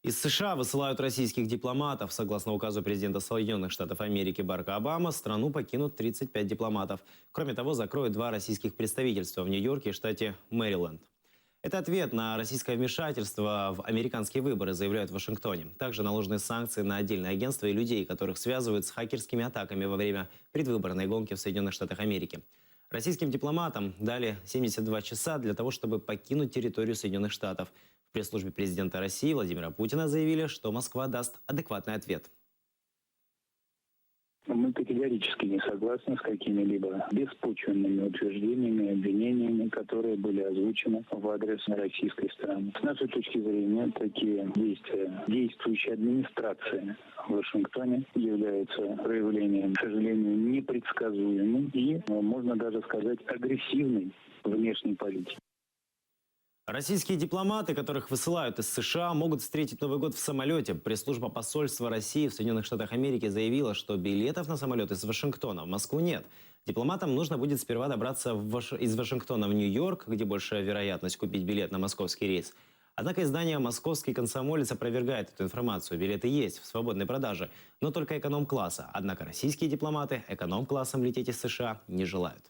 Из США высылают российских дипломатов. Согласно указу президента Соединенных Штатов Америки Барака Обамы, страну покинут 35 дипломатов. Кроме того, закроют 2 российских представительства в Нью-Йорке и штате Мэриленд. Это ответ на российское вмешательство в американские выборы, заявляют в Вашингтоне. Также наложены санкции на отдельные агентства и людей, которых связывают с хакерскими атаками во время предвыборной гонки в Соединенных Штатах Америки. Российским дипломатам дали 72 часа для того, чтобы покинуть территорию Соединенных Штатов. В пресс-службе президента России Владимира Путина заявили, что Москва даст адекватный ответ. Мы категорически не согласны с какими-либо беспочвенными утверждениями, обвинениями, которые были озвучены в адрес российской страны. С нашей точки зрения, такие действия действующей администрации в Вашингтоне являются проявлением, к сожалению, непредсказуемой и, можно даже сказать, агрессивной внешней политики. Российские дипломаты, которых высылают из США, могут встретить Новый год в самолете. Пресс-служба посольства России в Соединенных Штатах Америки заявила, что билетов на самолет из Вашингтона в Москву нет. Дипломатам нужно будет сперва добраться из Вашингтона в Нью-Йорк, где большая вероятность купить билет на московский рейс. Однако издание «Московский комсомолец» опровергает эту информацию. Билеты есть в свободной продаже, но только эконом-класса. Однако российские дипломаты эконом-классом лететь из США не желают.